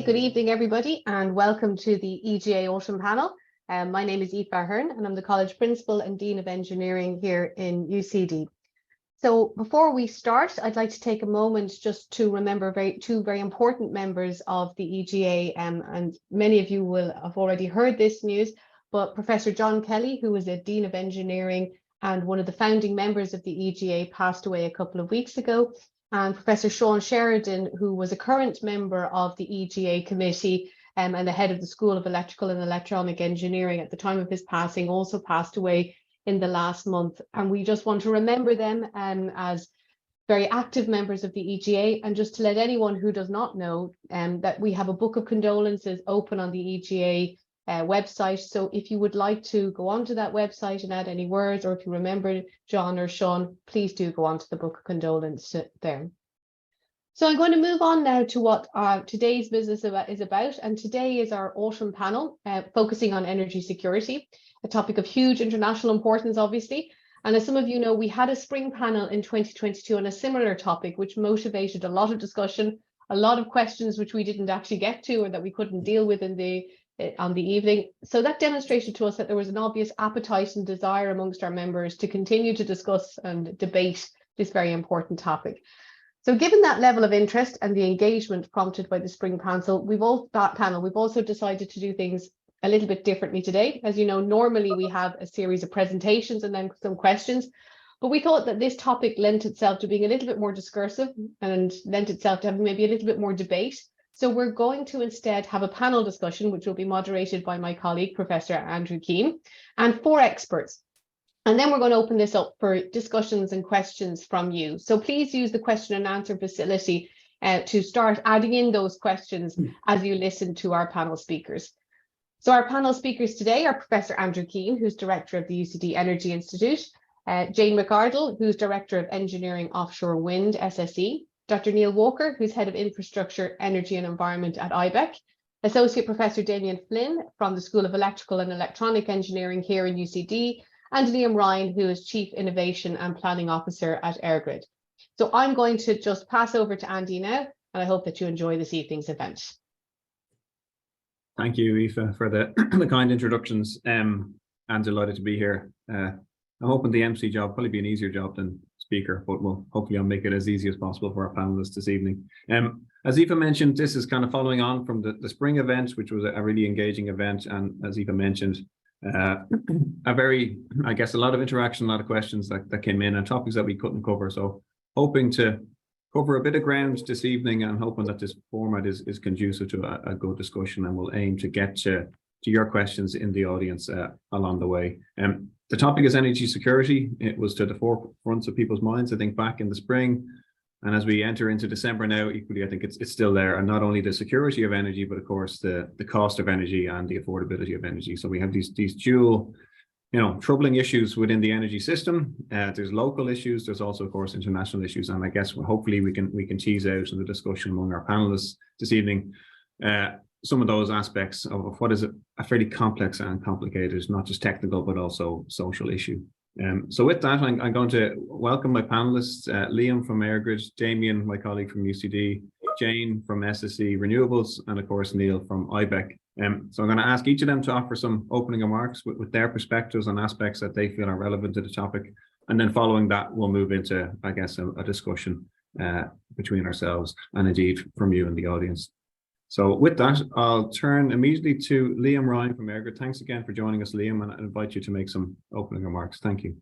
Okay, good evening, everybody, and welcome to the EGA Autumn Panel. My name is Aoife Ahern, and I'm the College Principal and Dean of Engineering here in UCD. So before we start, I'd like to take a moment just to remember two very important members of the EGA, and many of you will have already heard this news, but Professor John Kelly, who was a Dean of Engineering and one of the founding members of the EGA, passed away a couple of weeks ago. And Professor Sean Sheridan, who was a current member of the EGA committee and the head of the School of Electrical and Electronic Engineering at the time of his passing, also passed away in the last month. And we just want to remember them as very active members of the EGA, and just to let anyone who does not know that we have a book of condolences open on the EGA website. So if you would like to go onto that website and add any words, or if you remember John or Sean, please do go onto the book of condolences there. So I'm going to move on now to what today's business is about. And today is our autumn panel focusing on energy security, a topic of huge international importance, obviously. And as some of you know, we had a spring panel in 2022 on a similar topic, which motivated a lot of discussion, a lot of questions which we didn't actually get to or that we couldn't deal with on the evening. So that demonstrated to us that there was an obvious appetite and desire amongst our members to continue to discuss and debate this very important topic. So given that level of interest and the engagement prompted by the spring panel, we've also decided to do things a little bit differently today. As you know, normally we have a series of presentations and then some questions, but we thought that this topic lent itself to being a little bit more discursive and lent itself to having maybe a little bit more debate. So we're going to instead have a panel discussion, which will be moderated by my colleague, Professor Andrew Keane, and 4 experts. And then we're going to open this up for discussions and questions from you. So please use the question and answer facility to start adding in those questions as you listen to our panel speakers. So our panel speakers today are Professor Andrew Keane, who's Director of the UCD Energy Institute, Jane McArdle, who's Director of Engineering Offshore Wind, SSE, Dr. Neil Walker, who's Head of Infrastructure, Energy and Environment at Ibec, Associate Professor Damien Flynn from the School of Electrical and Electronic Engineering here in UCD, and Liam Ryan, who is Chief Innovation and Planning Officer at EirGrid. So I'm going to just pass over to Andy now, and I hope that you enjoy this evening's event. Thank you, Aoife, for the kind introductions. I'm delighted to be here. I'm hoping the MC job probably be an easier job than speaker, but hopefully I'll make it as easy as possible for our panelists this evening. As Aoife mentioned, this is kind of following on from the spring event, which was a really engaging event, and as Aoife mentioned, a lot of interaction, a lot of questions that came in and topics that we couldn't cover. So hoping to cover a bit of ground this evening and hoping that this format is conducive to a good discussion, and we'll aim to get to your questions in the audience along the way. The topic is energy security. It was to the forefront of people's minds, I think, back in the spring. And as we enter into December now, equally, I think it's still there. And not only the security of energy, but of course, the cost of energy and the affordability of energy. So we have these dual, troubling issues within the energy system. There's local issues. There's also, of course, international issues. And I guess hopefully we can tease out in the discussion among our panelists this evening some of those aspects of what is a fairly complex and complicated, not just technical, but also social issue. So with that, I'm going to welcome my panelists, Liam from EirGrid, Damian, my colleague from UCD, Jane from SSE Renewables, and of course, Neil from Ibec. So I'm going to ask each of them to offer some opening remarks with their perspectives on aspects that they feel are relevant to the topic. And then following that, we'll move into, I guess, a discussion between ourselves and indeed from you in the audience. So with that, I'll turn immediately to Liam Ryan from EirGrid. Thanks again for joining us, Liam, and I invite you to make some opening remarks. Thank you.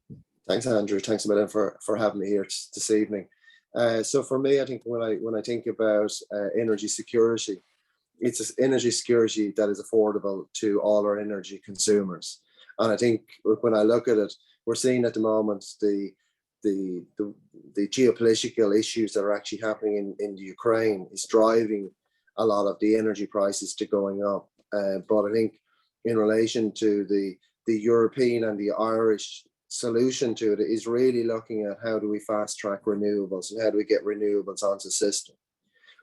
Thanks, Andrew. Thanks a million for having me here this evening. So for me, I think when I think about energy security, it's energy security that is affordable to all our energy consumers. And I think when I look at it, we're seeing at the moment the geopolitical issues that are actually happening in the Ukraine is driving a lot of the energy prices to going up. But I think in relation to the European and the Irish solution to it is really looking at how do we fast track renewables and how do we get renewables onto the system.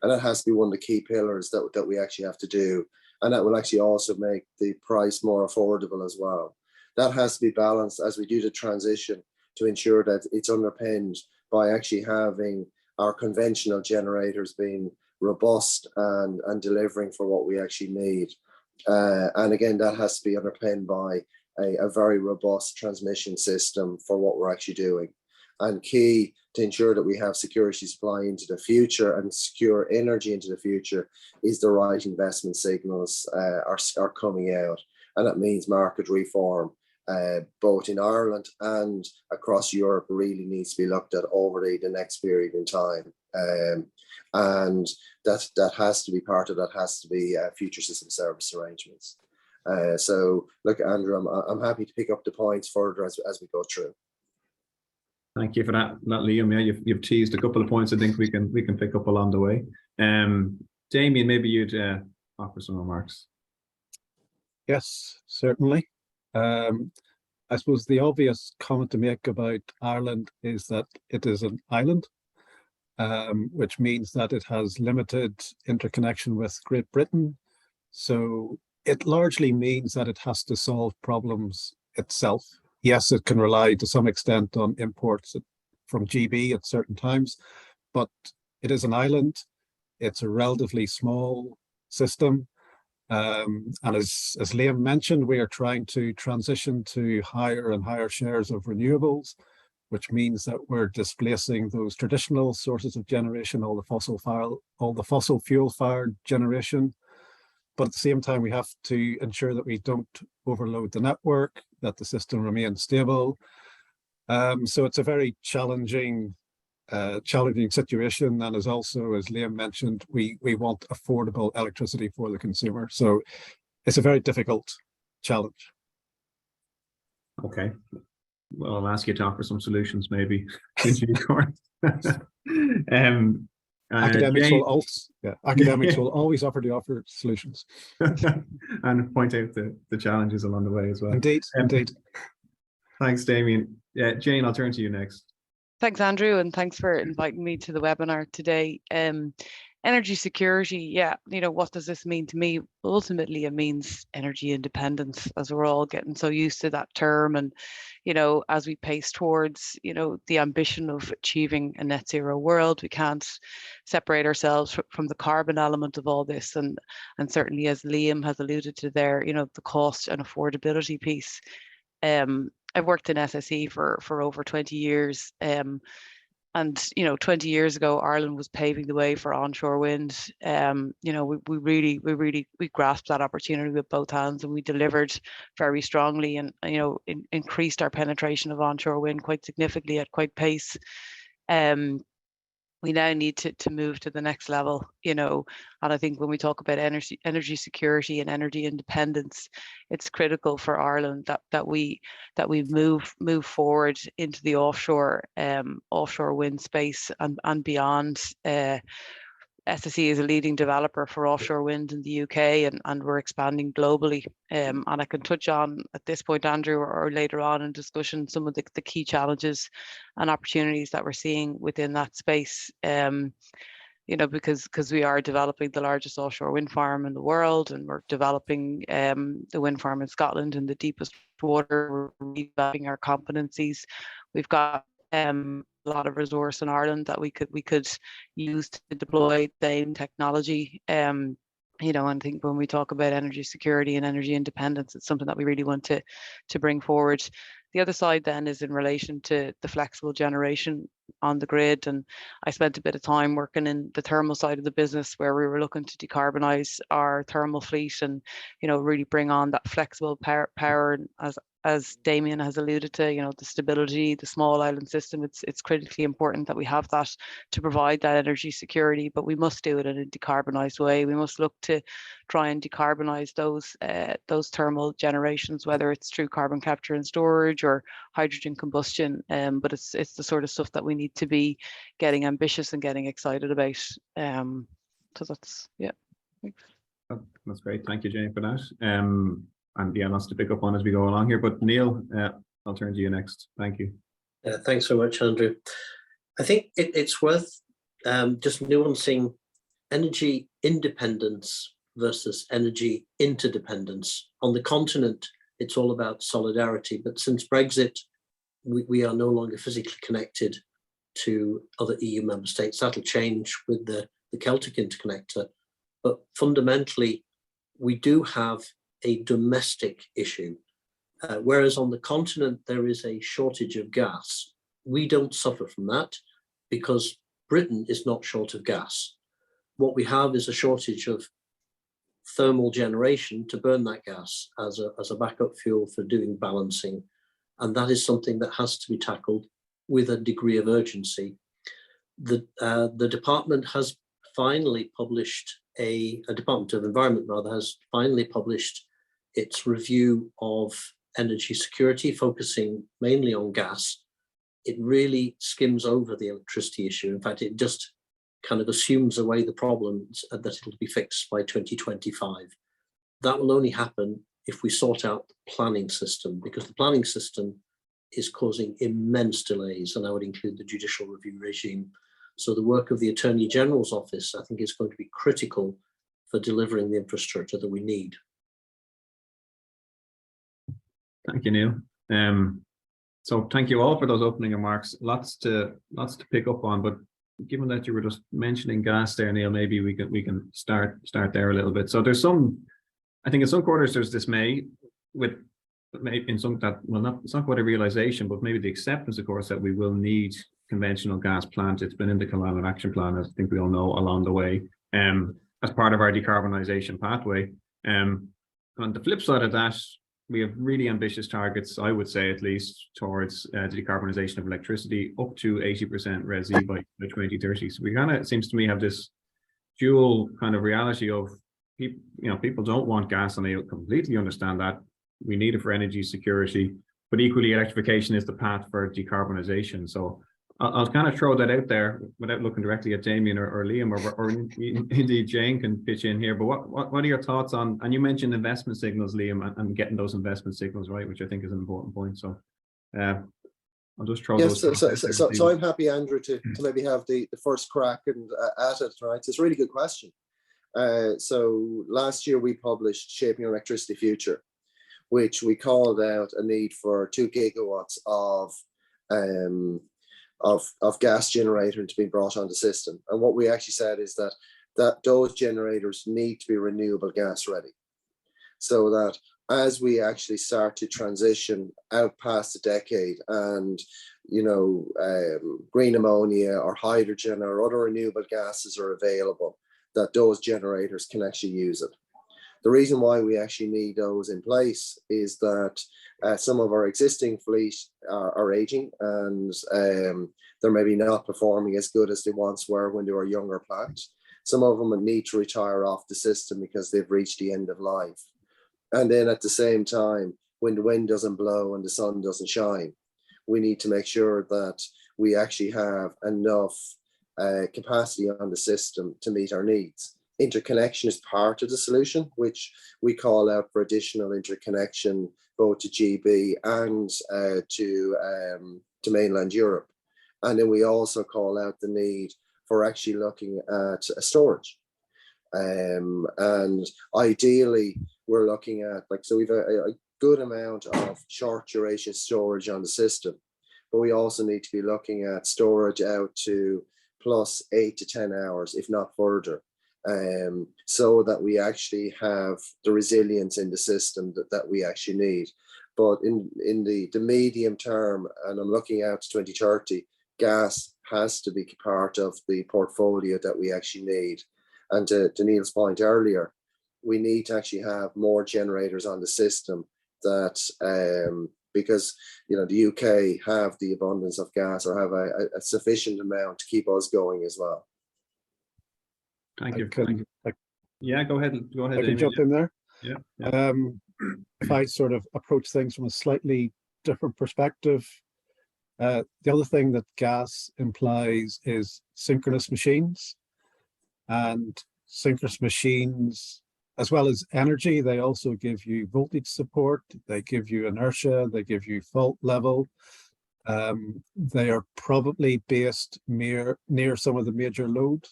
And that has to be one of the key pillars that we actually have to do. And that will actually also make the price more affordable as well. That has to be balanced as we do the transition to ensure that it's underpinned by actually having our conventional generators being robust and delivering for what we actually need. And again, that has to be underpinned by a very robust transmission system for what we're actually doing. And key to ensure that we have security supply into the future and secure energy into the future is the right investment signals are coming out. And that means market reform, both in Ireland and across Europe, really needs to be looked at over the next period in time. And that has to be part of that, has to be future system service arrangements. So look, Andrew, I'm happy to pick up the points further as we go through. Thank you for that, Liam. Yeah, you've teased a couple of points I think we can pick up along the way. Damian, maybe you'd offer some remarks. Yes, certainly. I suppose the obvious comment to make about Ireland is that it is an island, which means that it has limited interconnection with Great Britain. So it largely means that it has to solve problems itself. Yes, it can rely to some extent on imports from GB at certain times, but it is an island. It's a relatively small system. And as Liam mentioned, we are trying to transition to higher and higher shares of renewables, which means that we're displacing those traditional sources of generation, all the fossil fuel fired generation. But at the same time, we have to ensure that we don't overload the network, that the system remains stable. So it's a very challenging situation. And as Liam mentioned, we want affordable electricity for the consumer. So it's a very difficult challenge. Okay. Well, I'll ask you to offer some solutions maybe. Academics will always offer solutions. And point out the challenges along the way as well. Indeed. Thanks, Damien. Jane, I'll turn to you next. Thanks, Andrew, and thanks for inviting me to the webinar today. Energy security, yeah, what does this mean to me? Ultimately, it means energy independence, as we're all getting so used to that term. And, as we pace towards, the ambition of achieving a net zero world, we can't separate ourselves from the carbon element of all this. And certainly, as Liam has alluded to there, the cost and affordability piece. I've worked in SSE for over 20 years. And 20 years ago, Ireland was paving the way for onshore wind. We really grasped that opportunity with both hands, and we delivered very strongly, and increased our penetration of onshore wind quite significantly at quite pace. We now need to move to the next level, and I think when we talk about energy security and energy independence, it's critical for Ireland that we move forward into the offshore wind space and beyond. SSE is a leading developer for offshore wind in the UK, and we're expanding globally. And I can touch on at this point, Andrew, or later on in discussion, some of the key challenges and opportunities that we're seeing within that space. Because we are developing the largest offshore wind farm in the world, and we're developing the wind farm in Scotland in the deepest water. We're redeveloping our competencies. We've got a lot of resource in Ireland that we could use to deploy the same technology. And I think when we talk about energy security and energy independence, it's something that we really want to bring forward. The other side then is in relation to the flexible generation on the grid. And I spent a bit of time working in the thermal side of the business, where we were looking to decarbonize our thermal fleet and, really bring on that flexible power. And as Damien has alluded to, the stability, the small island system, it's critically important that we have that to provide that energy security, but we must do it in a decarbonized way. We must look to try and decarbonize those thermal generations, whether it's through carbon capture and storage or hydrogen combustion. But it's the sort of stuff that we need to be getting ambitious and getting excited about. So that's, yeah. Thanks. That's great. Thank you, Jane, for that. And yeah, lots to pick up on as we go along here. But Neil, I'll turn to you next. Thank you. Thanks very much, Andrew. I think it's worth just nuancing energy independence versus energy interdependence. On the continent, it's all about solidarity. But since Brexit, we are no longer physically connected to other EU member states. That'll change with the the Celtic interconnector, but fundamentally, we do have a domestic issue. Whereas on the continent, there is a shortage of gas. We don't suffer from that because Britain is not short of gas. What we have is a shortage of thermal generation to burn that gas as a backup fuel for doing balancing. And that is something that has to be tackled with a degree of urgency. The department has finally published, a Department of Environment rather, has finally published its review of energy security, focusing mainly on gas. It really skims over the electricity issue. In fact, it just kind of assumes away the problems that it'll be fixed by 2025. That will only happen if we sort out the planning system, because the planning system is causing immense delays, and I would include the judicial review regime. So the work of the Attorney General's office, I think, is going to be critical for delivering the infrastructure that we need. Thank you, Neil. So thank you all for those opening remarks. Lots to pick up on, but given that you were just mentioning gas there, Neil, maybe we can start there a little bit. So there's some, I think in some quarters there's dismay with maybe in some that, well, not, it's not quite a realization, but maybe the acceptance, of course, that we will need conventional gas plants. It's been in the Climate Action Plan, as I think we all know, along the way, as part of our decarbonisation pathway. On the flip side of that, we have really ambitious targets, I would say, at least, towards the decarbonisation of electricity, up to 80% RESI by 2030. So we kind of, it seems to me, have this dual kind of reality of people, you know, people don't want gas, and they completely understand that. We need it for energy security, but equally electrification is the path for decarbonisation. So I'll kind of throw that out there without looking directly at Damien or Liam, or indeed Jane can pitch in here. But what are your thoughts on, and you mentioned investment signals, Liam, and getting those investment signals right, which I think is an important point. So I'll just throw those. So I'm happy, Andrew, to maybe have the first crack and at it, right? It's a really good question. So last year we published Shaping Our Electricity Future, which we called out a need for 2 gigawatts of gas generator to be brought on the system. And what we actually said is that those generators need to be renewable gas ready, so that as we actually start to transition out past the decade, and you know, green ammonia or hydrogen or other renewable gases are available, that those generators can actually use it. The reason why we actually need those in place is that some of our existing fleet are aging, and they're maybe not performing as good as they once were when they were younger plants. Some of them need to retire off the system because they've reached the end of life. And then at the same time, when the wind doesn't blow and the sun doesn't shine, we need to make sure that we actually have enough capacity on the system to meet our needs. Interconnection is part of the solution, which we call out for additional interconnection both to GB and to mainland Europe. And then we also call out the need for actually looking at storage. And ideally, we're looking at, like, so we've a good amount of short duration storage on the system, but we also need to be looking at storage out to plus 8 to 10 hours, if not further. So that we actually have the resilience in the system that we actually need. But in the medium term, and I'm looking out to 2030, gas has to be part of the portfolio that we actually need. And to Neil's point earlier, we need to actually have more generators on the system, that because you know the UK have the abundance of gas, or have a sufficient amount to keep us going as well. Thank you. Yeah, go ahead. I can jump in there. Yeah. If I sort of approach things from a slightly different perspective, the other thing that gas implies is synchronous machines. And synchronous machines, as well as energy, they also give you voltage support, they give you inertia, they give you fault level. They are probably based near some of the major load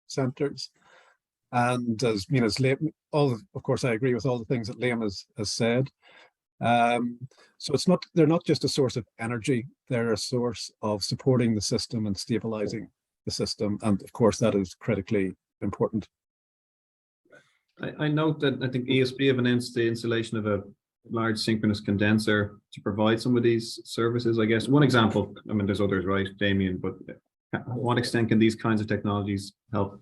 centers. And as you know, as Liam, of course, I agree with all the things that Liam has said. So they're not just a source of energy, they're a source of supporting the system and stabilizing the system. And of course, that is critically important. I note that I think ESB have announced the installation of a large synchronous condenser to provide some of these services, I guess. One example, I mean, there's others, right, Damien, but what extent can these kinds of technologies help?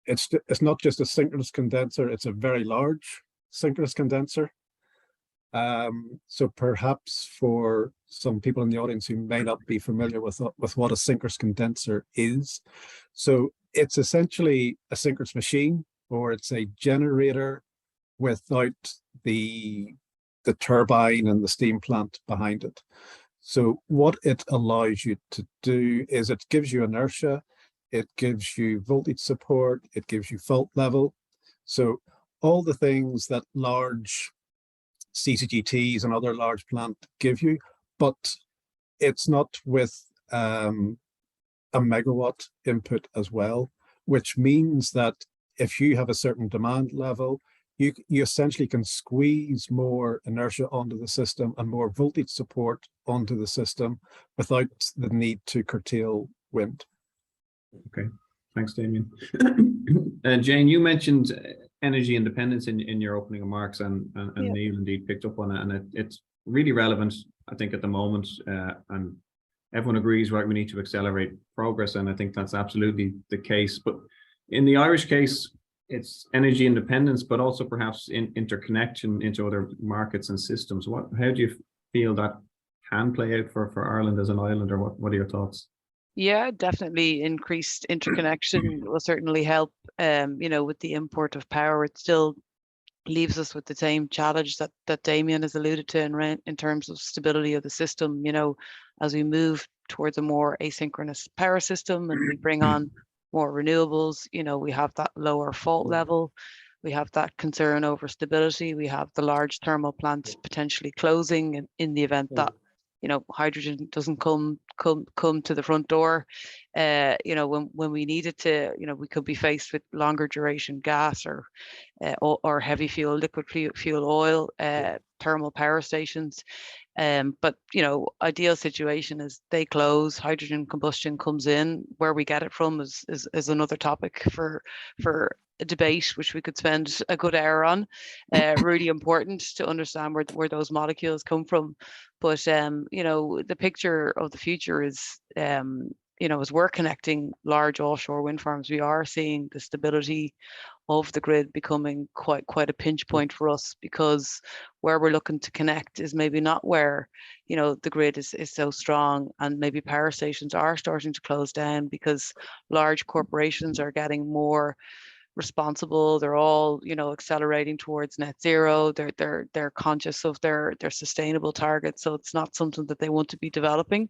It's not just a synchronous condenser, it's a very large synchronous condenser. So perhaps for some people in the audience who may not be familiar with what a synchronous condenser is. So it's essentially a synchronous machine, or it's a generator without the turbine and the steam plant behind it. So what it allows you to do is it gives you inertia, it gives you voltage support, it gives you fault level. So all the things that large CCGTs and other large plant give you, but it's not with a megawatt input as well, which means that if you have a certain demand level, you essentially can squeeze more inertia onto the system and more voltage support onto the system without the need to curtail wind. Okay, thanks, Damien. Jane, you mentioned energy independence in your opening remarks, and Yeah. Neil indeed picked up on it, and it's really relevant, I think, at the moment, and everyone agrees, right, we need to accelerate progress, and I think that's absolutely the case. But in the Irish case, it's energy independence, but also perhaps interconnection into other markets and systems. How do you feel that can play out for Ireland as an island, or what are your thoughts? Yeah, definitely increased interconnection will certainly help. With the import of power, it still leaves us with the same challenge that Damien has alluded to in terms of stability of the system. As we move towards a more asynchronous power system and we bring on more renewables, we have that lower fault level. We have that concern over stability. We have the large thermal plants potentially closing in the event that hydrogen doesn't come to the front door. When we need it to, we could be faced with longer duration gas or heavy fuel, liquid fuel oil, thermal power stations. But ideal situation is they close, hydrogen combustion comes in. Where we get it from is another topic for a debate, which we could spend a good hour on. Really important to understand where those molecules come from. But the picture of the future is as we're connecting large offshore wind farms, we are seeing the stability of the grid becoming quite a pinch point for us, because where we're looking to connect is maybe not where the grid is so strong, and maybe power stations are starting to close down because large corporations are getting more responsible. They're all accelerating towards net zero. They're conscious of their sustainable targets, so it's not something that they want to be developing.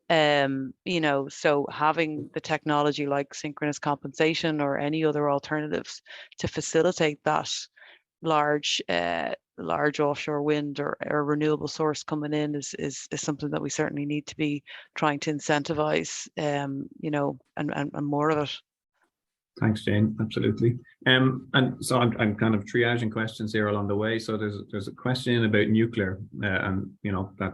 So having the technology like synchronous compensation or any other alternatives to facilitate that large offshore wind or renewable source coming in is something that we certainly need to be trying to incentivize, and more of it. Thanks, Jane. Absolutely. And so I'm kind of triaging questions here along the way. So there's a question about nuclear, and that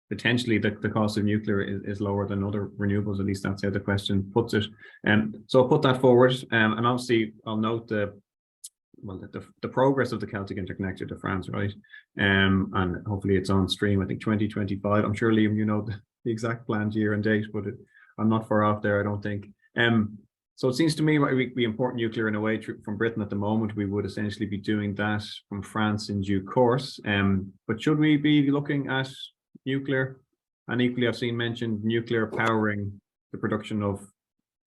potentially the cost of nuclear is lower than other renewables. At least that's how the question puts it. So I'll put that forward. And obviously I'll note the progress of the Celtic Interconnector to France, right? And hopefully it's on stream, I think 2025. I'm sure, Liam, the exact planned year and date, but I'm not far off there, I don't think. So it seems to me we import nuclear in a way from Britain at the moment. We would essentially be doing that from France in due course. But should we be looking at nuclear? And equally, I've seen mentioned nuclear powering the production of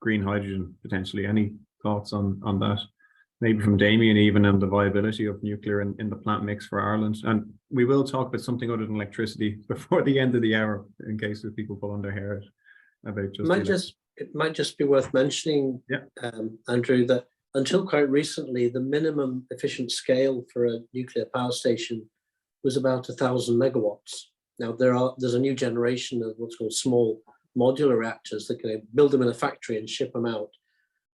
green hydrogen potentially. Any thoughts on that? Maybe from Damien, even on the viability of nuclear in the plant mix for Ireland. And we will talk about something other than electricity before the end of the hour, in case there's people pull on their hair about It might just be worth mentioning, Andrew, that until quite recently, the minimum efficient scale for a nuclear power station was about 1,000 megawatts. Now there's a new generation of what's called small modular reactors that can build them in a factory and ship them out.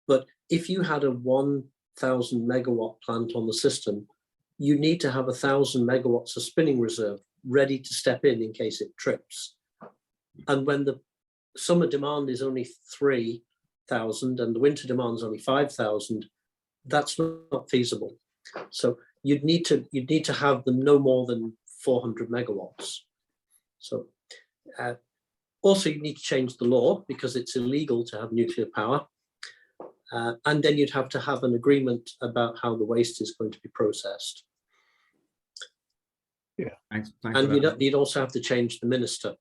But if you had a 1,000 megawatt plant on the system, you need to have 1,000 megawatts of spinning reserve ready to step in case it trips. And when the summer demand is only 3 5,000 and the winter demand's only 5,000, that's not feasible. So you'd need to have them no more than 400 megawatts. So also you need to change the law because it's illegal to have nuclear power. And then you'd have to have an agreement about how the waste is going to be processed. Yeah. Thanks And you'd also have to change the minister.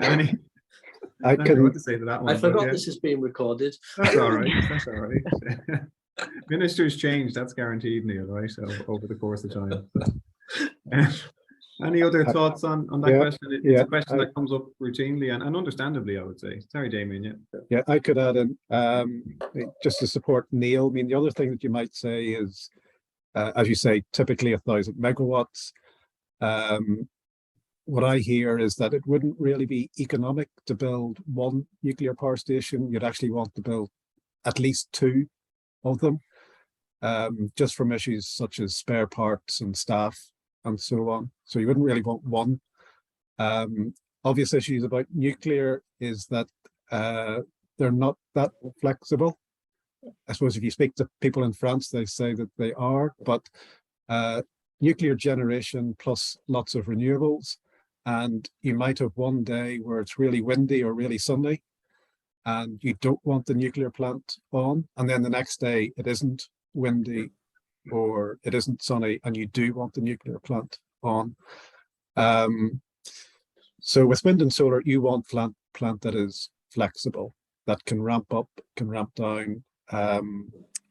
Any, I don't know can. what to say to that one. I forgot yeah. this is being recorded. That's all right. That's all right. Ministers change. That's guaranteed, Neil. Right? So over the course of time. Any other thoughts on that question? It's a question that comes up routinely and understandably, I would say. Sorry, Damien. Yeah, I could add in just to support Neil. I mean, the other thing that you might say is, as you say, typically 1,000 megawatts. What I hear is that it wouldn't really be economic to build one nuclear power station. You'd actually want to build at least 2 of them, just from issues such as spare parts and staff and so on. So you wouldn't really want one. Obvious issues about nuclear is that they're not that flexible. I suppose if you speak to people in France, they say that they are, but nuclear generation plus lots of renewables, and you might have one day where it's really windy or really sunny, and you don't want the nuclear plant on, and then the next day it isn't windy or it isn't sunny, and you do want the nuclear plant on. So with wind and solar, you want plant that is flexible, that can ramp up, can ramp down.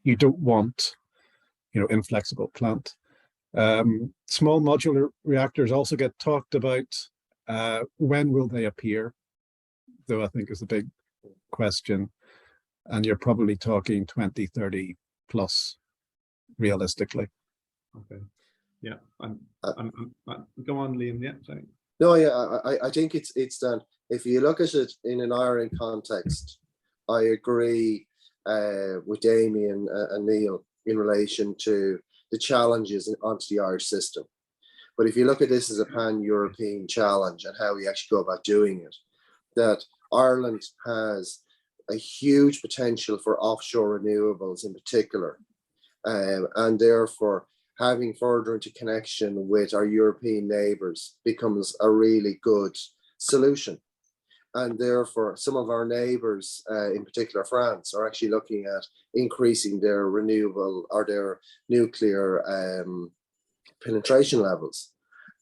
You don't want, inflexible plant. Small modular reactors also get talked about. When will they appear? Though I think is the big question. And you're probably talking 2030 plus, realistically. Okay. Yeah. Go on, Liam. Yeah. Sorry. No, yeah, I think it's that if you look at it in an Ireland context, I agree with Damian and Neil in relation to the challenges onto the Irish system. But if you look at this as a pan-European challenge and how we actually go about doing it, that Ireland has a huge potential for offshore renewables in particular, and therefore having further interconnection with our European neighbours becomes a really good solution. And therefore, some of our neighbours, in particular France, are actually looking at increasing their renewable or their nuclear penetration levels.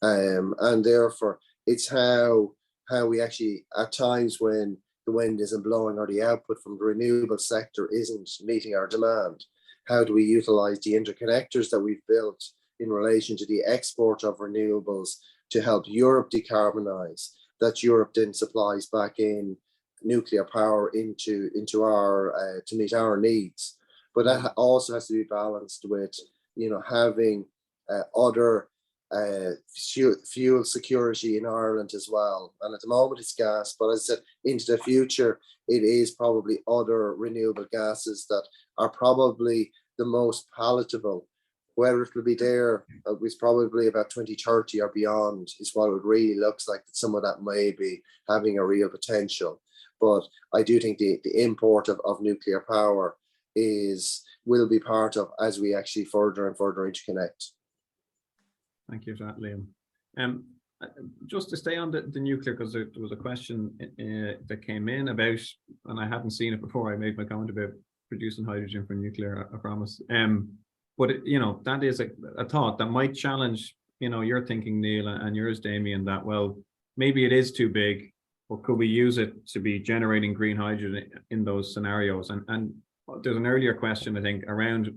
And therefore, it's how we actually, at times when the wind isn't blowing or the output from the renewable sector isn't meeting our demand, how do we utilise the interconnectors that we've built in relation to the export of renewables to help Europe decarbonise, that Europe then supplies back in nuclear power into our to meet our needs. But that also has to be balanced with having other fuel security in Ireland as well. And at the moment it's gas, but as I said, into the future it is probably other renewable gases that are probably the most palatable. Whether it will be there, it's probably about 2030 or beyond is what it really looks like, that some of that may be having a real potential. But I do think the import of nuclear power will be part of as we actually further and further interconnect. Thank you for that, Liam. Just to stay on the nuclear, because there was a question that came in about, and I hadn't seen it before I made my comment about producing hydrogen for nuclear, I promise. But that is a thought that might challenge, your thinking, Neil, and yours, Damien, that, well, maybe it is too big, but could we use it to be generating green hydrogen in those scenarios? And there's an earlier question, I think, around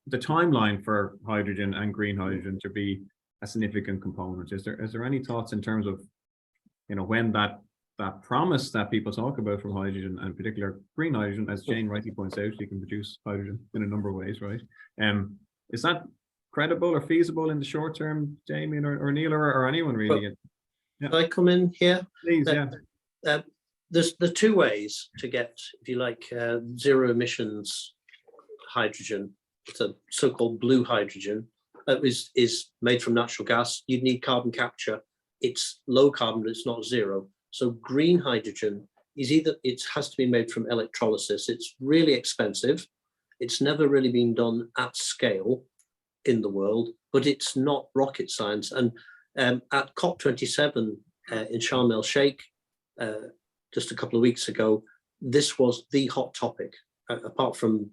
the timeline for hydrogen and green hydrogen to be a significant component. Is there any thoughts in terms of, when that promise that people talk about from hydrogen, and particular green hydrogen, as Jane rightly points out, you can produce hydrogen in a number of ways, right? Is that credible or feasible in the short term, Damien or Neil or anyone really? Can I come in here? Please, yeah. There's the 2 ways to get, if you like, zero emissions hydrogen. It's a so-called blue hydrogen that is made from natural gas. You'd need carbon capture. It's low carbon, but it's not zero. So green hydrogen is either, it has to be made from electrolysis. It's really expensive. It's never really been done at scale in the world, but it's not rocket science. And at COP27 in Sharm el Sheikh, just a couple of weeks ago, this was the hot topic, apart from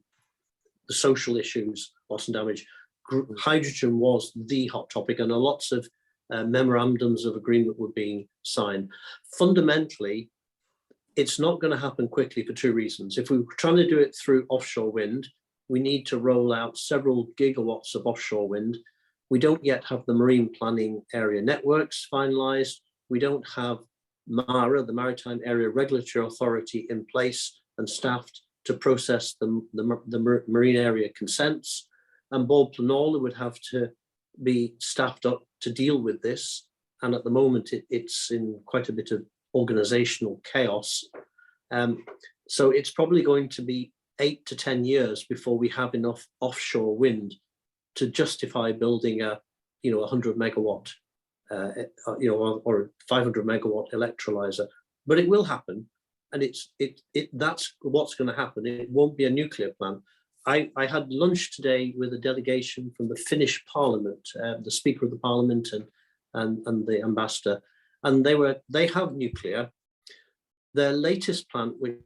the social issues, loss and damage. Hydrogen was the hot topic, and lots of memorandums of agreement were being signed. Fundamentally, it's not going to happen quickly for two reasons. If we were trying to do it through offshore wind, we need to roll out several gigawatts of offshore wind. We don't yet have the marine planning area networks finalized. We don't have MARA, the Maritime Area Regulatory Authority, in place and staffed to process the marine area consents. And Bob Planola would have to be staffed up to deal with this. And at the moment, it's in quite a bit of organizational chaos. So it's probably going to be 8 to 10 years before we have enough offshore wind to justify building a 100 megawatt or 500 megawatt electrolyzer. But it will happen, and that's what's going to happen. It won't be a nuclear plant. I had lunch today with a delegation from the Finnish Parliament, the Speaker of the Parliament and the Ambassador, and they have nuclear. Their latest plant, which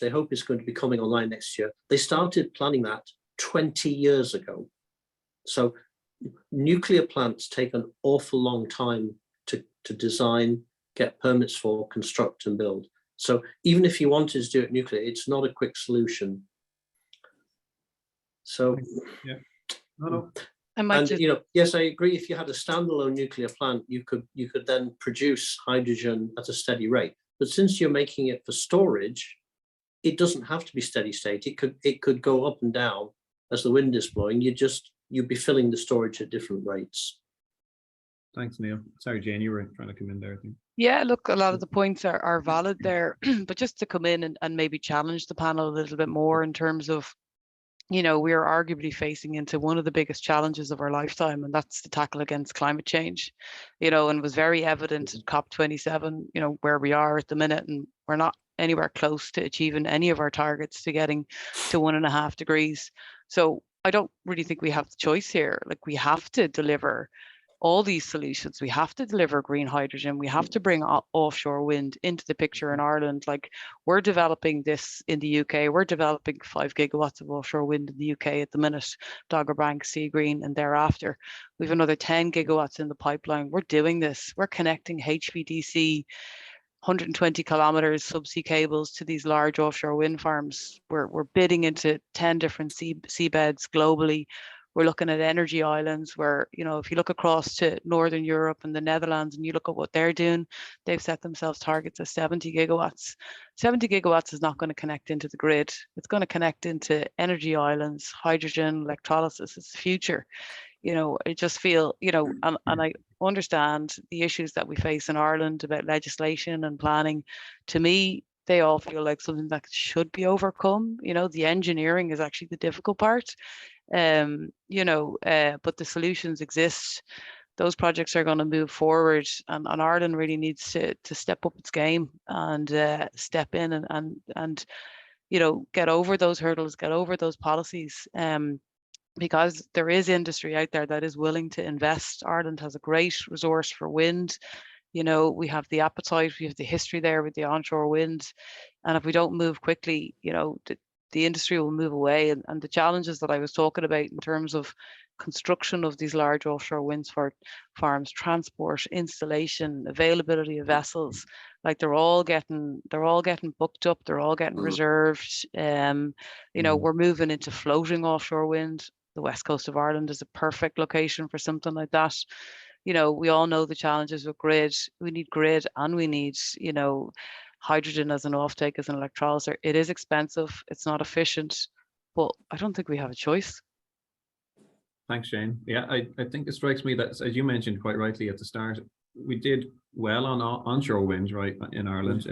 they hope is going to be coming online next year, they started planning that 20 years ago. So nuclear plants take an awful long time to design, get permits for, construct and build. So even if you wanted to do it nuclear, it's not a quick solution. So yeah, no. And yes, I agree. If you had a standalone nuclear plant, you could then produce hydrogen at a steady rate. But since you're making it for storage, it doesn't have to be steady state. It could go up and down as the wind is blowing. You'd be filling the storage at different rates. Thanks, Neil. Sorry, Jane, you were trying to come in there, I think. Yeah, look, a lot of the points are valid there, but just to come in and maybe challenge the panel a little bit more in terms of, we are arguably facing into one of the biggest challenges of our lifetime, and that's the tackle against climate change, and it was very evident at COP27, where we are at the minute, and we're not anywhere close to achieving any of our targets to getting to 1.5 degrees. So I don't really think we have the choice here. Like, we have to deliver all these solutions. We have to deliver green hydrogen. We have to bring offshore wind into the picture in Ireland. Like, we're developing this in the UK. We're developing 5 gigawatts of offshore wind in the UK at the minute, Dogger Bank, Sea Green, and thereafter. We have another 10 gigawatts in the pipeline. We're doing this. We're connecting HVDC 120 kilometers subsea cables to these large offshore wind farms. We're bidding into 10 different seabeds globally. We're looking at energy islands where, if you look across to Northern Europe and the Netherlands and you look at what they're doing, they've set themselves targets of 70 gigawatts. 70 gigawatts is not going to connect into the grid. It's going to connect into energy islands, hydrogen, electrolysis. It's the future. I just feel, and I understand the issues that we face in Ireland about legislation and planning. To me, they all feel like something that should be overcome. The engineering is actually the difficult part. But the solutions exist. Those projects are going to move forward, and Ireland really needs to step up its game and step in and get over those hurdles, get over those policies. Because there is industry out there that is willing to invest. Ireland has a great resource for wind. We have the appetite, we have the history there with the onshore wind. And if we don't move quickly, the industry will move away. And the challenges that I was talking about in terms of construction of these large offshore wind farms, transport, installation, availability of vessels, like they're all getting booked up, they're all getting reserved. We're moving into floating offshore wind. The west coast of Ireland is a perfect location for something like that. We all know the challenges with grid. We need grid, and we need, hydrogen as an offtake, as an electrolyzer. It is expensive. It's not efficient, but I don't think we have a choice. Thanks, Shane. Yeah, I think it strikes me that, as you mentioned quite rightly at the start, we did well on onshore wind, right, in Ireland.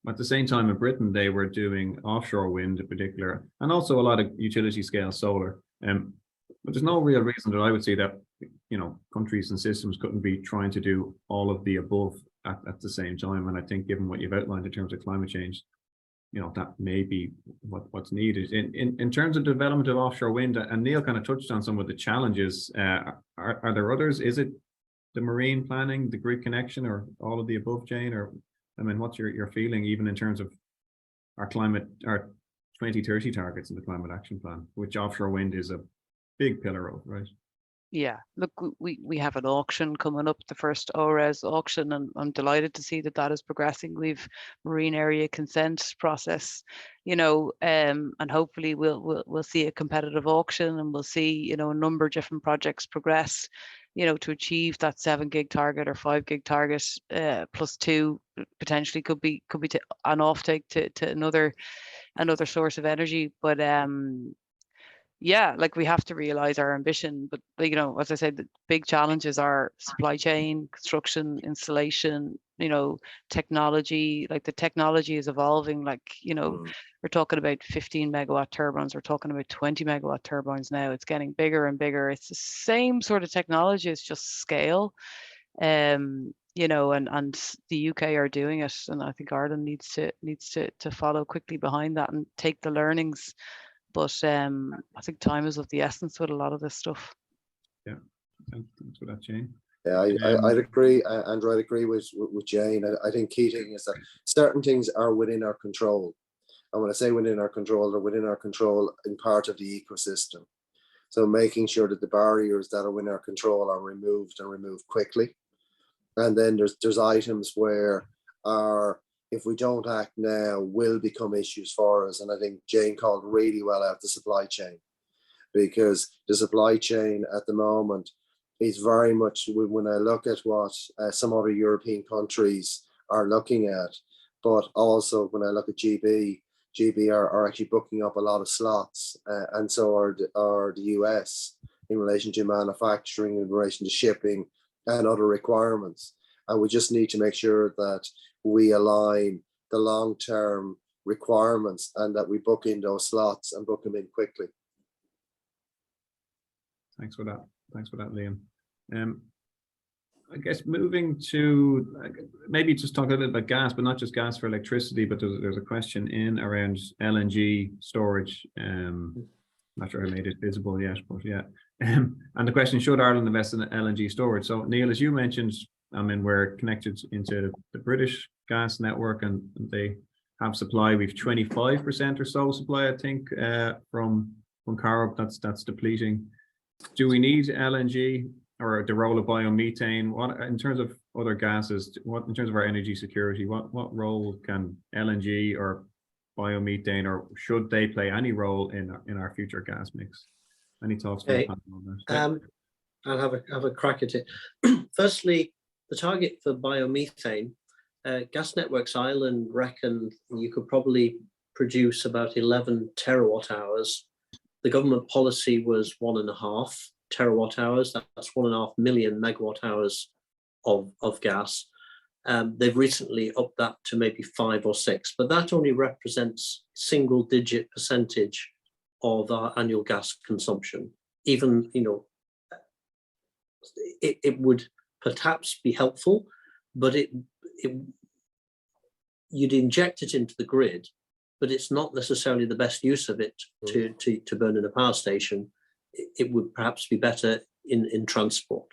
At the same time in Britain, they were doing offshore wind in particular, and also a lot of utility scale solar. But there's no real reason that I would see that, countries and systems couldn't be trying to do all of the above at the same time. And I think given what you've outlined in terms of climate change, that may be what's needed. In terms of development of offshore wind, and Neil kind of touched on some of the challenges, are there others? Is it the marine planning, the grid connection, or all of the above, Jane? Or, I mean, what's your feeling even in terms of our 2030 targets in the Climate Action Plan, which offshore wind is a big pillar of, right? Yeah, look, we have an auction coming up, the first ORES auction, and I'm delighted to see that is progressing. We've marine area consent process, and hopefully we'll see a competitive auction, and we'll see, a number of different projects progress, to achieve that 7 gig target or 5 gig target, +2 potentially could be an offtake to another source of energy, but yeah, like we have to realize our ambition, but as I said, the big challenges are supply chain, construction, installation, technology. Like the technology is evolving. Like, we're talking about 15 megawatt turbines. We're talking about 20 megawatt turbines now. It's getting bigger and bigger. It's the same sort of technology. It's just scale. And the UK are doing it, and I think Ireland needs to follow quickly behind that and take the learnings. But I think time is of the essence with a lot of this stuff. Yeah, thanks for that, Jane. Yeah, I'd agree, Andrew. I'd agree with Jane. I think key thing is that certain things are within our control, and when I say within our control, they're within our control in part of the ecosystem. So making sure that the barriers that are within our control are removed and removed quickly. And then there's items where if we don't act now, will become issues for us. And I think Jane called really well out the supply chain, because the supply chain at the moment is very much, when I look at what some other European countries are looking at, but also when I look at GB are actually booking up a lot of slots, and so are the US in relation to manufacturing, in relation to shipping and other requirements. And we just need to make sure that we align the long-term requirements and that we book in those slots and book them in quickly. Thanks for that. Thanks for that, Liam. I guess moving to maybe just talk a little bit about gas, but not just gas for electricity, but there's a question in around LNG storage. Not sure I made it visible yet, but yeah. And the question, should Ireland invest in LNG storage? So Neil, as you mentioned, I mean, we're connected into the British gas network, and they have supply. We've 25% or so supply, I think, from Carib. That's depleting. Do we need LNG or the role of biomethane? What in terms of other gases? What in terms of our energy security? What role can LNG or biomethane, or should they play any role in our future gas mix? Any thoughts on that? I'll have a crack at it. Firstly, the target for biomethane, Gas Networks Ireland reckon you could probably produce about 11 terawatt hours. The government policy was 1.5 terawatt hours. That's 1.5 million megawatt hours of gas. They've recently upped that to maybe 5 or 6, but that only represents single-digit percentage of our annual gas consumption. Even, it would perhaps be helpful, but you'd inject it into the grid, but it's not necessarily the best use of it to burn in a power station. It would perhaps be better in transport.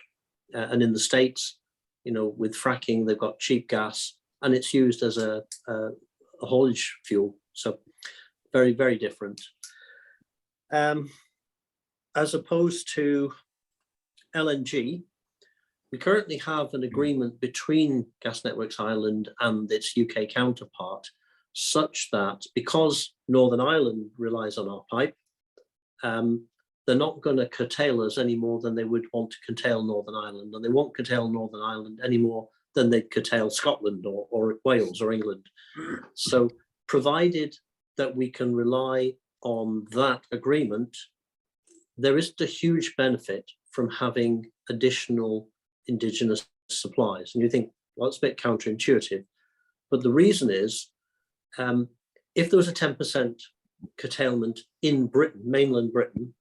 And in the States, with fracking, they've got cheap gas and it's used as a haulage fuel. So very, very different. As opposed to LNG, we currently have an agreement between Gas Networks Ireland and its UK counterpart, such that because Northern Ireland relies on our pipe, they're not going to curtail us any more than they would want to curtail Northern Ireland, and they won't curtail Northern Ireland any more than they'd curtail Scotland or Wales or England. So provided that we can rely on that agreement, there is a huge benefit from having additional indigenous supplies. And you think, well, it's a bit counterintuitive, but the reason is, if there was a 10% curtailment in Britain, mainland Britain,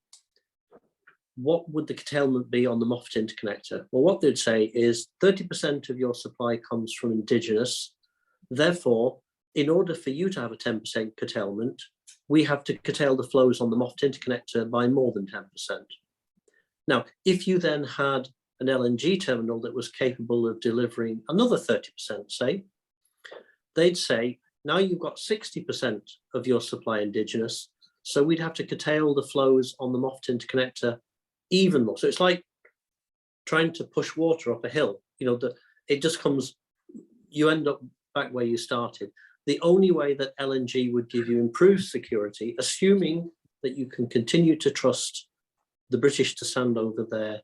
what would the curtailment be on the Moffat interconnector? Well, what they'd say is 30% of your supply comes from indigenous. Therefore, in order for you to have a 10% curtailment, we have to curtail the flows on the Moffat interconnector by more than 10%. Now, if you then had an LNG terminal that was capable of delivering another 30%, say, they'd say, now you've got 60% of your supply indigenous, so we'd have to curtail the flows on the Moffat interconnector even more. So it's like trying to push water up a hill. You know, it just comes, you end up back where you started. The only way that LNG would give you improved security, assuming that you can continue to trust the British to stand over their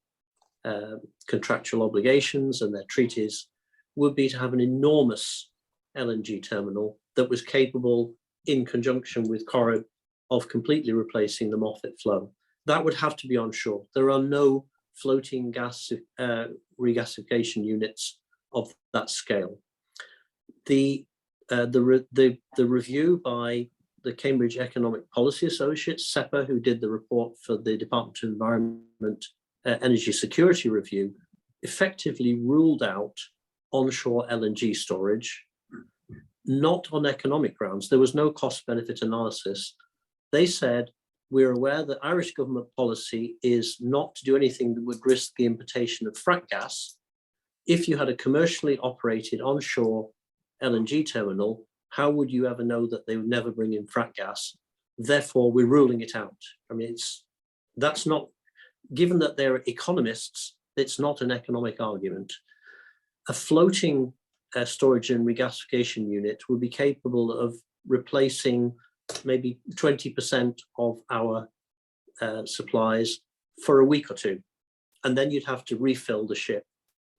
contractual obligations and their treaties, would be to have an enormous LNG terminal that was capable, in conjunction with Corrib, of completely replacing the Moffat flow. That would have to be onshore. There are no floating gas regasification units of that scale. The review by the Cambridge Economic Policy Associates, CEPA, who did the report for the Department of Environment Energy Security Review, effectively ruled out onshore LNG storage, not on economic grounds. There was no cost benefit analysis. They said, we're aware that Irish government policy is not to do anything that would risk the importation of frack gas. If you had a commercially operated onshore LNG terminal, how would you ever know that they would never bring in frack gas? Therefore, we're ruling it out. I mean, that's not, given that they're economists, it's not an economic argument. A floating storage and regasification unit would be capable of replacing maybe 20% of our supplies for a week or two. And then you'd have to refill the ship.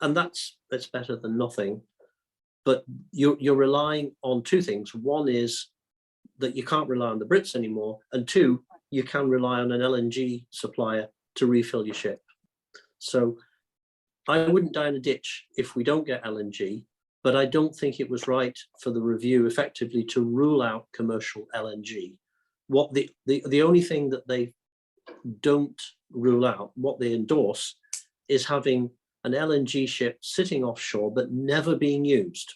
And that's better than nothing. But you're relying on two things. One is that you can't rely on the Brits anymore. And two, you can rely on an LNG supplier to refill your ship. So I wouldn't die in a ditch if we don't get LNG, but I don't think it was right for the review effectively to rule out commercial LNG. What the only thing that they don't rule out, what they endorse, is having an LNG ship sitting offshore but never being used.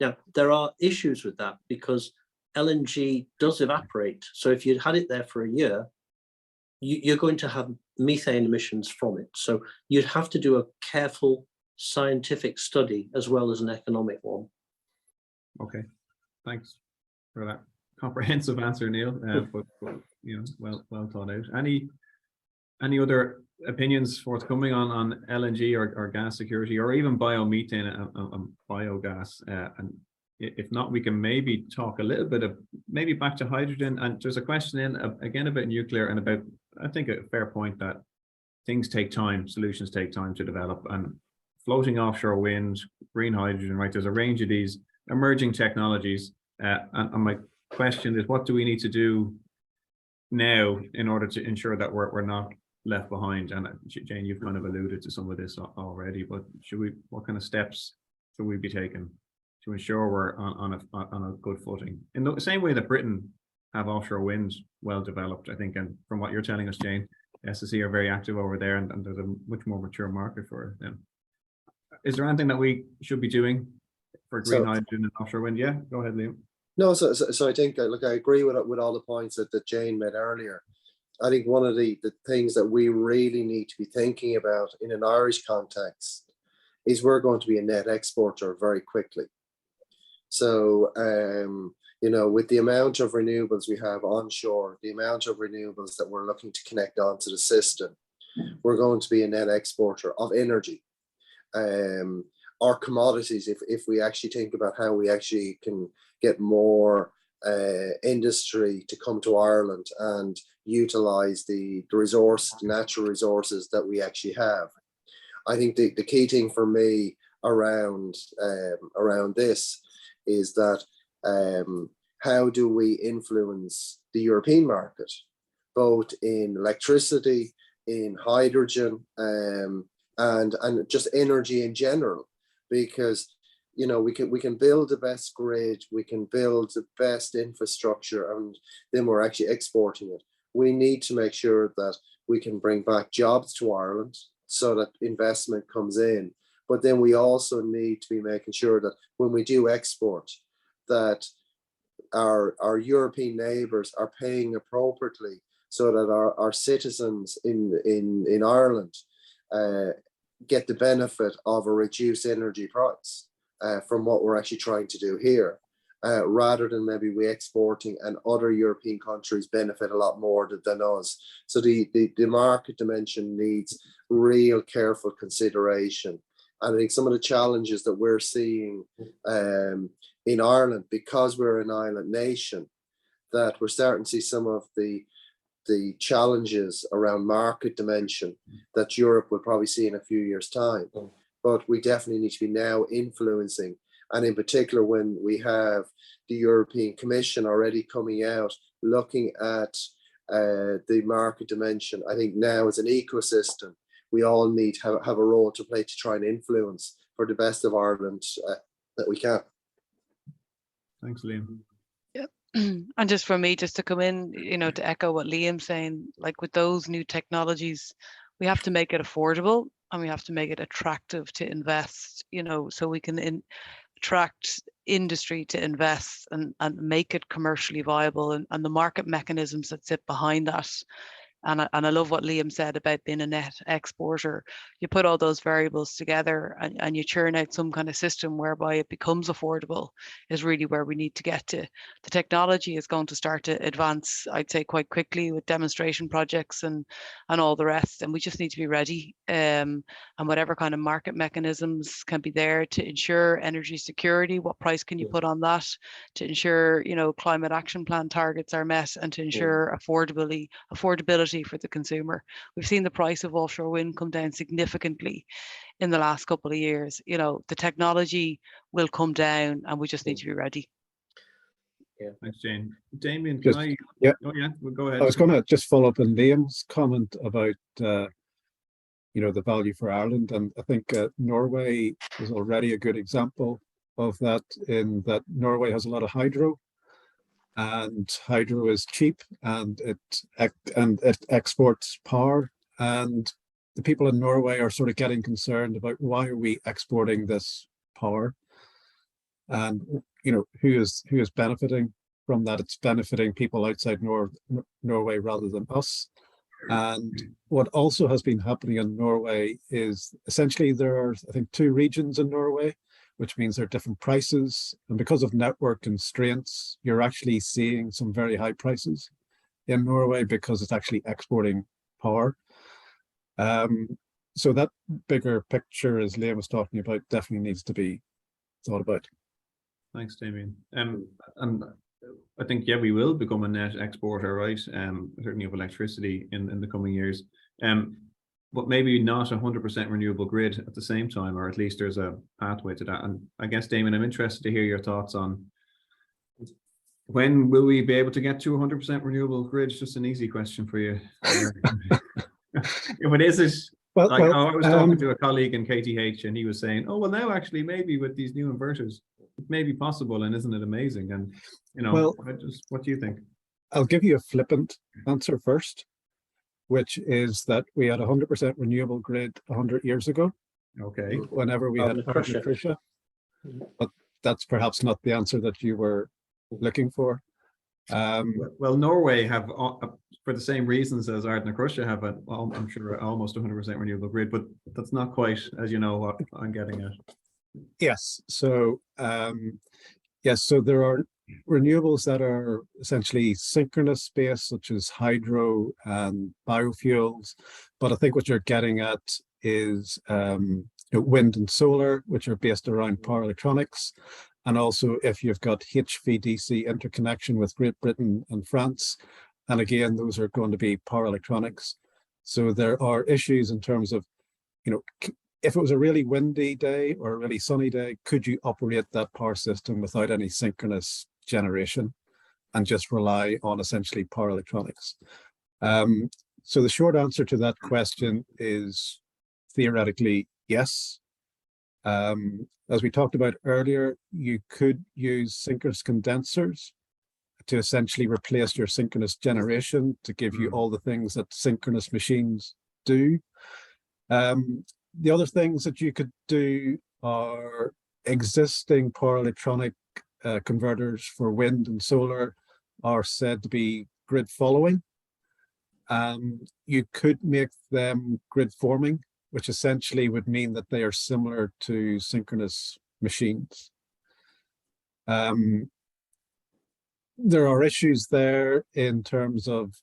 Now, there are issues with that because LNG does evaporate. So if you'd had it there for a year, you're going to have methane emissions from it. So you'd have to do a careful scientific study as well as an economic one. Okay, thanks for that comprehensive answer, Neil. But you know, well thought out. Any other opinions forthcoming on LNG or gas security, or even biomethane and biogas? And if not, we can maybe talk a little bit of maybe back to hydrogen. And there's a question in again about nuclear and about, I think, a fair point that things take time, solutions take time to develop, and floating offshore wind, green hydrogen, right? There's a range of these emerging technologies. And my question is, what do we need to do now in order to ensure that we're not left behind? And Jane, you've kind of alluded to some of this already, but what kind of steps should we be taking to ensure we're on a good footing? In the same way that Britain have offshore wind well developed, I think, and from what you're telling us, Jane, SSE are very active over there, and there's a much more mature market for them. Is there anything that we should be doing for green hydrogen and offshore wind? Yeah, go ahead, Liam. No, so I think, look, I agree with all the points that Jane made earlier. I think one of the things that we really need to be thinking about in an Irish context is we're going to be a net exporter very quickly. So, you know, with the amount of renewables we have onshore, the amount of renewables that we're looking to connect onto the system, we're going to be a net exporter of energy. Our commodities, if we actually think about how we actually can get more industry to come to Ireland and utilize the natural resources that we actually have. I think the key thing for me around this is that how do we influence the European market, both in electricity, in hydrogen, and just energy in general, because you know we can build the best grid, we can build the best infrastructure, and then we're actually exporting it. we need to make sure that we can bring back jobs to Ireland so that investment comes in. But then we also need to be making sure that when we do export, that our European neighbours are paying appropriately, so that our citizens in Ireland get the benefit of a reduced energy price from what we're actually trying to do here, rather than maybe we exporting and other European countries benefit a lot more than us. So the market dimension needs real careful consideration. And I think some of the challenges that we're seeing in Ireland, because we're an island nation, that we're starting to see some of the challenges around market dimension that Europe will probably see in a few years' time. But we definitely need to be now influencing, and in particular when we have the European Commission already coming out looking at the market dimension. I think now as an ecosystem, we all need to have a role to play to try and influence for the best of Ireland that we can. Thanks, Liam. And just for me, just to come in, to echo what Liam's saying, like with those new technologies, we have to make it affordable and we have to make it attractive to invest, so we can attract industry to invest and make it commercially viable, and the market mechanisms that sit behind that. And I love what Liam said about being a net exporter. You put all those variables together and you churn out some kind of system whereby it becomes affordable, is really where we need to get to. The technology is going to start to advance, I'd say, quite quickly with demonstration projects and all the rest. And we just need to be ready. And whatever kind of market mechanisms can be there to ensure energy security, what price can you put on that, to ensure, climate action plan targets are met, and to ensure affordability for the consumer. We've seen the price of offshore wind come down significantly in the last couple of years. The technology will come down and we just need to be ready. Yeah. Thanks, Jane. Damien, Just, yeah. Oh, yeah, well, go ahead. I was going to just follow up on Liam's comment about the value for Ireland, and I think Norway is already a good example of that, in that Norway has a lot of hydro, and hydro is cheap, and it exports power, and the people in Norway are sort of getting concerned about, why are we exporting this power, and who is benefiting from that? It's benefiting people outside Norway rather than us. And what also has been happening in Norway is essentially there are, I think, 2 regions in Norway, which means there are different prices. And because of network constraints, you're actually seeing some very high prices in Norway because it's actually exporting power. So that bigger picture, as Liam was talking about, definitely needs to be thought about. Thanks, Damien. And I think, yeah, we will become a net exporter, right? Certainly of electricity in the coming years. But maybe not 100% renewable grid at the same time, or at least there's a pathway to that. And I guess, Damien, I'm interested to hear your thoughts on, when will we be able to get to 100% renewable grid? Just an easy question for you. If it is, I was talking to a colleague in KTH, and he was saying, oh, well, now actually maybe with these new inverters, it may be possible, and isn't it amazing? And, what do you think? I'll give you a flippant answer first, which is that we had 100% renewable grid 100 years ago. Okay. Whenever we had Ardnacrusha. But that's perhaps not the answer that you were looking for. Well, Norway have, for the same reasons as Ardnacrusha, have I'm sure almost 100% renewable grid, but that's not quite, as you know, what I'm getting at. Yes. So yes, so there are renewables that are essentially synchronous based, such as hydro and biofuels. But I think what you're getting at is wind and solar, which are based around power electronics. And also if you've got HVDC interconnection with Great Britain and France. And again, those are going to be power electronics. So there are issues in terms of, if it was a really windy day or a really sunny day, could you operate that power system without any synchronous generation and just rely on essentially power electronics? So the short answer to that question is theoretically yes. As we talked about earlier, you could use synchronous condensers to essentially replace your synchronous generation to give you all the things that synchronous machines do. The other things that you could do are existing power electronic converters for wind and solar are said to be grid following. You could make them grid forming, which essentially would mean that they are similar to synchronous machines. There are issues there in terms of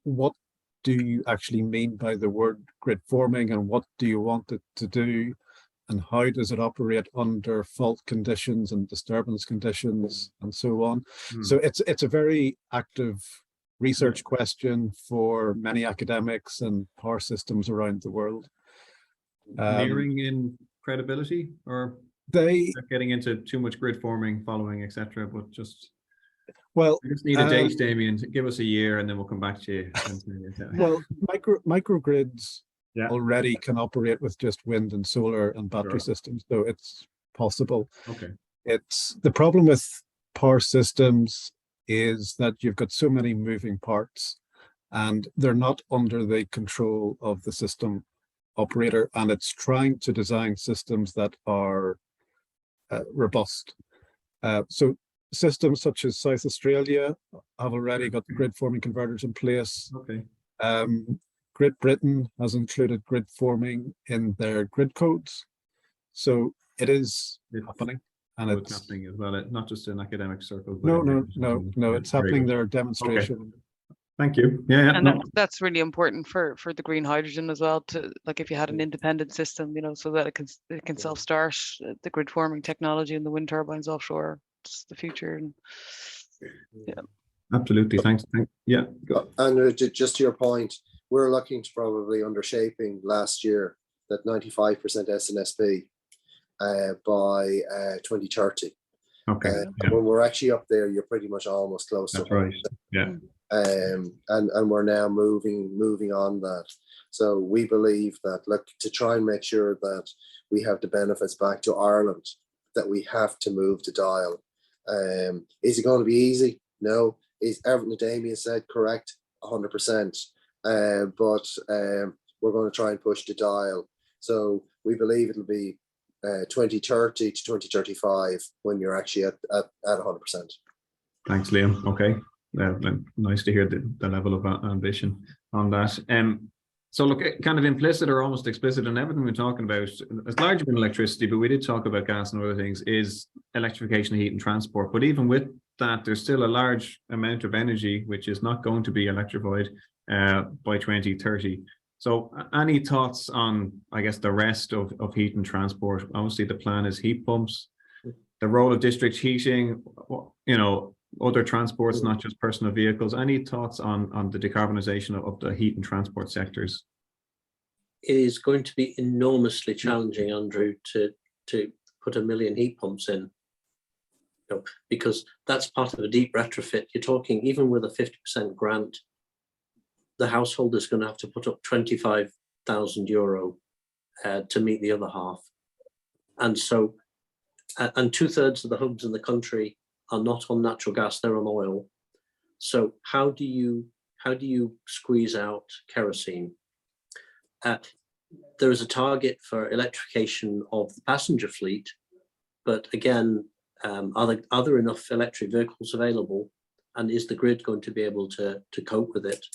what do you actually mean by the word grid forming, and what do you want it to do, and how does it operate under fault conditions and disturbance conditions and so on. So it's a very active research question for many academics and power systems around the world. Nearing in credibility, or they getting into too much grid forming, following, etc. But just, well, I just need a date, Damien. Give us a year, and then we'll come back to you. Well, microgrids already can operate with just wind and solar and battery systems, so it's possible. Okay. It's the problem with power systems is that you've got so many moving parts, and they're not under the control of the system operator, and it's trying to design systems that are robust. So systems such as South Australia have already got grid forming converters in place. Okay. Great Britain has included grid forming in their grid codes. So it's happening. And it's happening as well, not just in academic circles. No, it's happening. There are demonstrations. Okay. Thank you. Yeah, and that's really important for the green hydrogen as well. To, like, if you had an independent system, you know, so that it can self-start the grid forming technology and the wind turbines offshore. It's the future. And yeah, absolutely. Thanks. Yeah. And just to your point, we're looking to probably undershaping last year that 95% SNSP by 2030. Okay. When we're actually up there, you're pretty much almost close. That's right. Yeah. And we're now moving on that. So we believe that, look, to try and make sure that we have the benefits back to Ireland, that we have to move the dial. Is it going to be easy? No. Is everything that Damien said correct? 100%. But we're going to try and push the dial. So we believe it'll be 2030 to 2035 when you're actually at 100%. Thanks, Liam. Okay. Nice to hear the level of ambition on that. So look, kind of implicit or almost explicit in everything we're talking about, it's largely been electricity, but we did talk about gas and other things, is electrification of heat and transport. But even with that, there's still a large amount of energy which is not going to be electrified by 2030. So any thoughts on, I guess, the rest of heat and transport? Obviously, the plan is heat pumps, the role of district heating, you know, other transports, not just personal vehicles. Any thoughts on the decarbonisation of the heat and transport sectors? It is going to be enormously challenging, Andrew, to put 1 million heat pumps in, you know, because that's part of a deep retrofit. You're talking, even with a 50% grant, the household is going to have to put up €25,000 to meet the other half. And so, and 2/3 of the homes in the country are not on natural gas, they're on oil. So how do you squeeze out kerosene? There is a target for electrification of the passenger fleet, but again, are there enough electric vehicles available, and is the grid going to be able to cope with it?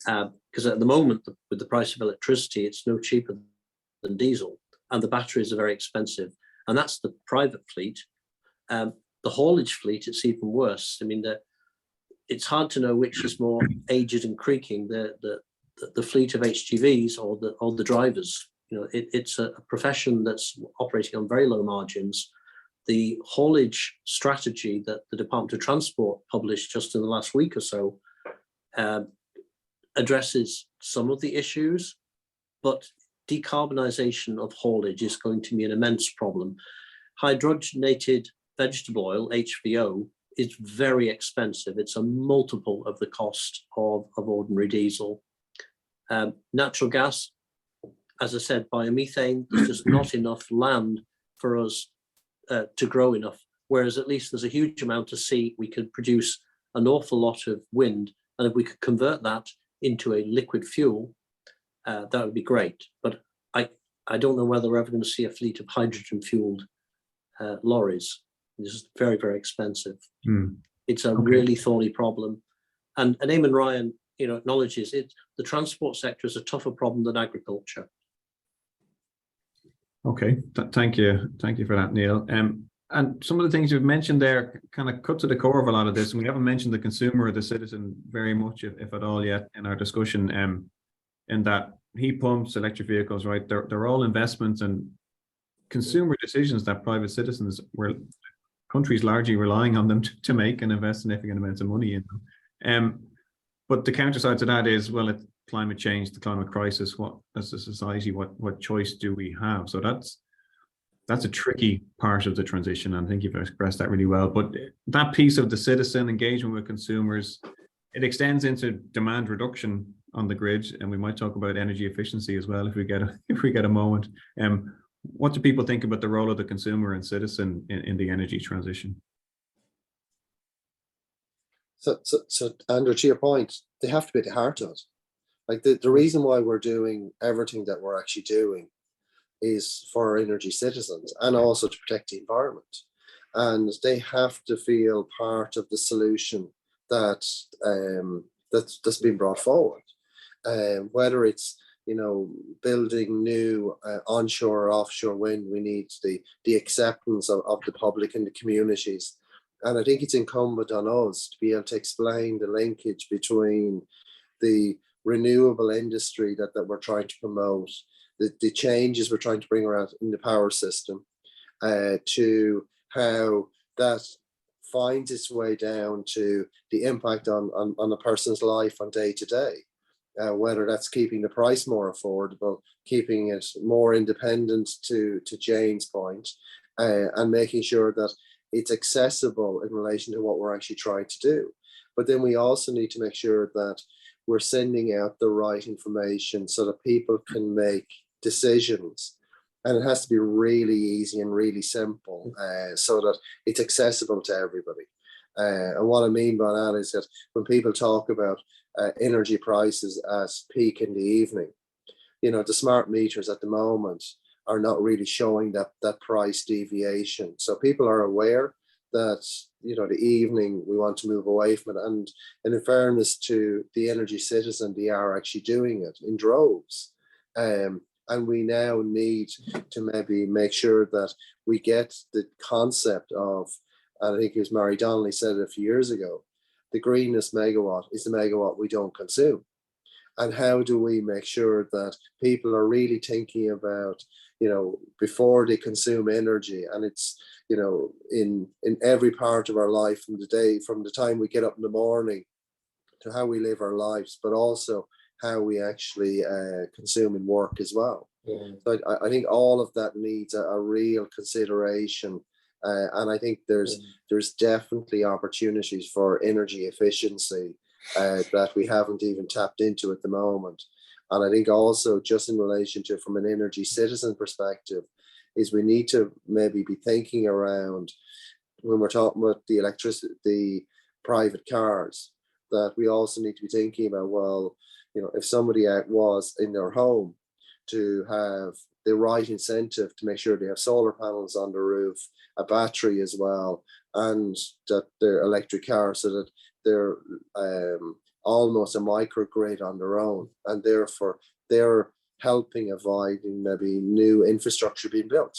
Because at the moment, with the price of electricity, it's no cheaper than diesel, and the batteries are very expensive. And that's the private fleet. The haulage fleet, it's even worse. I mean, it's hard to know which is more aged and creaking, the fleet of HGVs or the drivers. You know, it's a profession that's operating on very low margins. The haulage strategy that the Department of Transport published just in the last week or so addresses some of the issues, but decarbonisation of haulage is going to be an immense problem. Hydrogenated vegetable oil, HVO, is very expensive. It's a multiple of the cost of ordinary diesel. Natural gas, as I said, biomethane, there's just not enough land for us to grow enough. whereas at least there's a huge amount of sea. We could produce an awful lot of wind, and if we could convert that into a liquid fuel, that would be great. But I don't know whether we're ever going to see a fleet of hydrogen-fueled lorries. This is very, very expensive. It's a really thorny problem. And Eamon Ryan, acknowledges it. The transport sector is a tougher problem than agriculture. Okay, thank you for that, Neil. And some of the things you've mentioned there kind of cut to the core of a lot of this, and we haven't mentioned the consumer or the citizen very much, if at all, yet in our discussion. In that heat pumps, electric vehicles, right? They're all investments and consumer decisions that private citizens countries largely relying on them to make and invest significant amounts of money in them. But the counter side to that is, well, it's climate change, the climate crisis. What, as a society, what choice do we have? So that's a tricky part of the transition, and I think you've expressed that really well. But that piece of the citizen engagement with consumers, it extends into demand reduction on the grid, and we might talk about energy efficiency as well if we get a moment. What do people think about the role of the consumer and citizen in the energy transition? So Andrew, to your point, they have to be at the heart of it. Like the reason why we're doing everything that we're actually doing is for our energy citizens and also to protect the environment. And they have to feel part of the solution that's been brought forward. Whether it's building new onshore or offshore wind, we need the acceptance of the public and the communities. And I think it's incumbent on us to be able to explain the linkage between the renewable industry that we're trying to promote, the changes we're trying to bring around in the power system, to how that finds its way down to the impact on a person's life on day to day. Whether that's keeping the price more affordable, keeping it more independent to Jane's point, and making sure that it's accessible in relation to what we're actually trying to do. But then we also need to make sure that we're sending out the right information so that people can make decisions. And it has to be really easy and really simple, so that it's accessible to everybody. And what I mean by that is that when people talk about energy prices at peak in the evening, the smart meters at the moment are not really showing that price deviation. So people are aware that, the evening we want to move away from it. And in fairness to the energy citizen, they are actually doing it in droves. And we now need to maybe make sure that we get the concept of, and I think it was Mary Donnelly said it a few years ago, the greenest megawatt is the megawatt we don't consume. And how do we make sure that people are really thinking about, before they consume energy, and it's, in every part of our life, from the time we get up in the morning to how we live our lives, but also how we actually consume and work as well. So I think all of that needs a real consideration. And I think there's definitely opportunities for energy efficiency that we haven't even tapped into at the moment. And I think also, just in relation to from an energy citizen perspective, is we need to maybe be thinking around, when we're talking about the electricity, the private cars, that we also need to be thinking about, well, if somebody was in their home, to have the right incentive to make sure they have solar panels on the roof, a battery as well, and that they're electric cars, so that they're almost a microgrid on their own, and therefore they're helping avoiding maybe new infrastructure being built.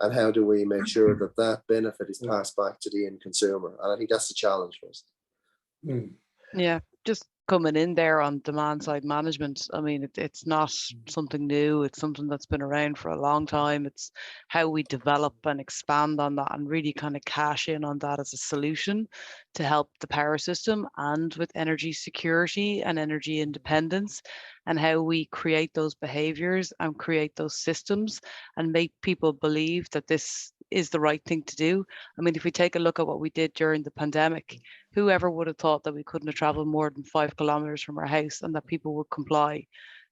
And how do we make sure that that benefit is passed back to the end consumer? And I think that's the challenge for us. Yeah, just coming in there on demand side management. I mean, it's not something new. It's something that's been around for a long time. It's how we develop and expand on that and really kind of cash in on that as a solution to help the power system and with energy security and energy independence, and how we create those behaviors and create those systems and make people believe that this is the right thing to do. I mean, if we take a look at what we did during the pandemic, whoever would have thought that we couldn't have traveled more than 5 kilometers from our house and that people would comply?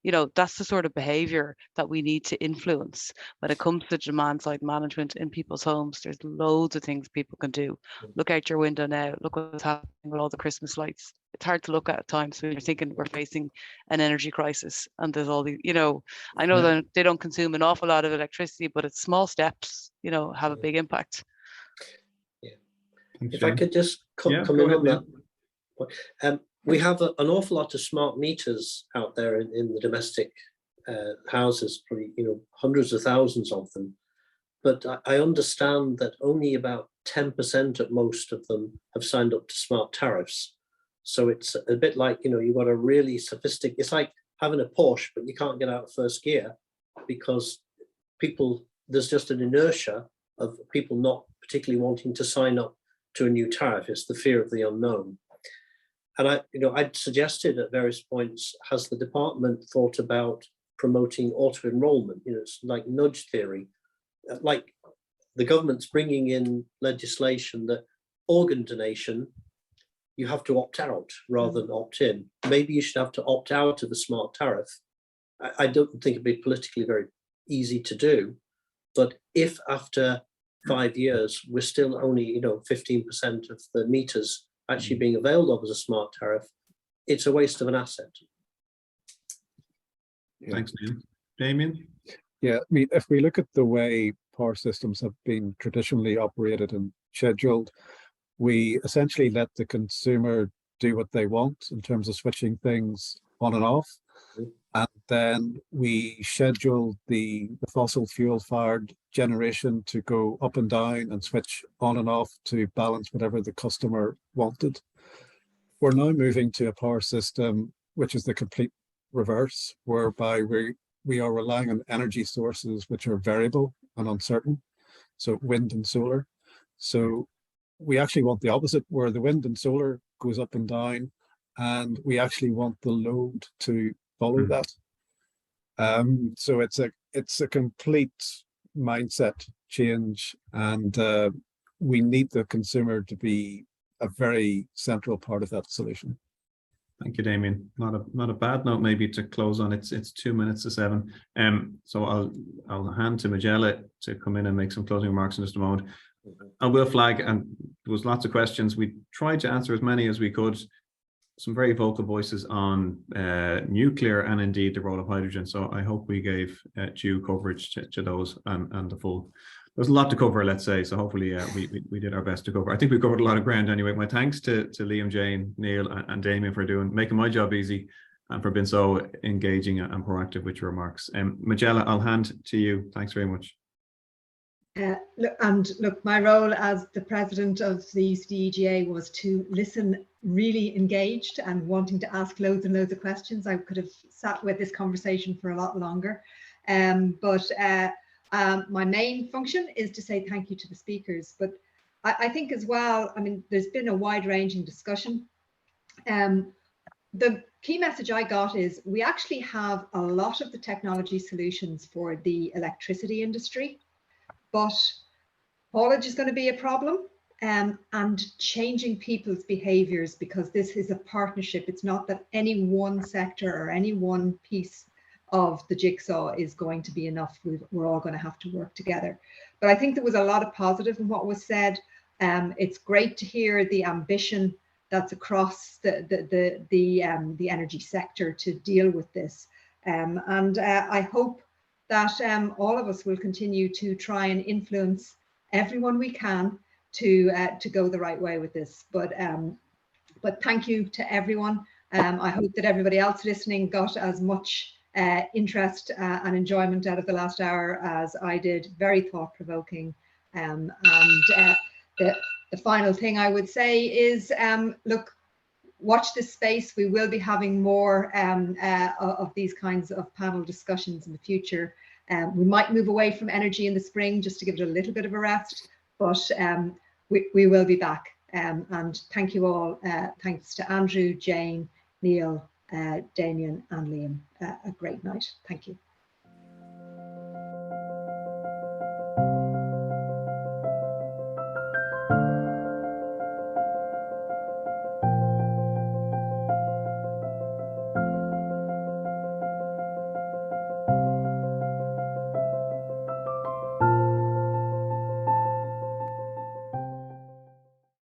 You know, that's the sort of behavior that we need to influence when it comes to demand side management in people's homes. There's loads of things people can do. Look out your window now. Look what's happening with all the Christmas lights. It's hard to look at times when you're thinking we're facing an energy crisis and there's all these, you know, I know that they don't consume an awful lot of electricity, but it's small steps, you know, have a big impact. Yeah. Thanks, If I Jane. could just come in on that. We have an awful lot of smart meters out there in the domestic houses, probably, you know, hundreds of thousands of them. But I understand that only about 10% at most of them have signed up to smart tariffs. So it's a bit like, you know, you've got a really sophisticated, it's like having a Porsche, but you can't get out of first gear because there's just an inertia of people not particularly wanting to sign up to a new tariff. It's the fear of the unknown. And I'd suggested at various points, has the department thought about promoting auto enrollment? You know, it's like nudge theory. Like the government's bringing in legislation that organ donation, you have to opt out rather than opt in. Maybe you should have to opt out of the smart tariff. I don't think it'd be politically very easy to do, but if after 5 years we're still only, you know, 15% of the meters actually being availed of as a smart tariff, it's a waste of an asset. Thanks, Neil. Damien? Yeah, I mean, if we look at the way power systems have been traditionally operated and scheduled, we essentially let the consumer do what they want in terms of switching things on and off. And then we schedule the fossil fuel fired generation to go up and down and switch on and off to balance whatever the customer wanted. We're now moving to a power system which is the complete reverse, whereby we are relying on energy sources which are variable and uncertain, so wind and solar. So we actually want the opposite, where the wind and solar goes up and down, and we actually want the load to follow that. So it's a complete mindset change, and we need the consumer to be a very central part of that solution. Thank you, Damien. Not a bad note maybe to close on. It's 2 minutes to 7. So I'll hand to Magella to come in and make some closing remarks in just a moment. I will flag, and there was lots of questions. We tried to answer as many as we could. Some very vocal voices on nuclear and indeed the role of hydrogen. So I hope we gave due coverage to those and the full. There's a lot to cover, let's say. So hopefully we did our best to cover. I think we covered a lot of ground anyway. My thanks to Liam, Jane, Neil, and Damien for making my job easy and for being so engaging and proactive with your remarks. Magella, I'll hand to you. Thanks very much. Look, my role as the president of the UCD EGA was to listen, really engaged and wanting to ask loads and loads of questions. I could have sat with this conversation for a lot longer, but my main function is to say thank you to the speakers. But I think as well, I mean, there's been a wide-ranging discussion. The key message I got is we actually have a lot of the technology solutions for the electricity industry, but haulage is going to be a problem, and changing people's behaviors, because this is a partnership. It's not that any one sector or any one piece of the jigsaw is going to be enough. We're all going to have to work together. But I think there was a lot of positive in what was said. It's great to hear the ambition that's across the energy sector to deal with this. And I hope that all of us will continue to try and influence everyone we can to go the right way with this. But thank you to everyone. I hope that everybody else listening got as much interest and enjoyment out of the last hour as I did. Very thought-provoking. And the final thing I would say is, look, watch this space. We will be having more of these kinds of panel discussions in the future. We might move away from energy in the spring just to give it a little bit of a rest, but we will be back. And thank you all. Thanks to Andrew, Jane, Neil, Damien and Liam. A great night. Thank you.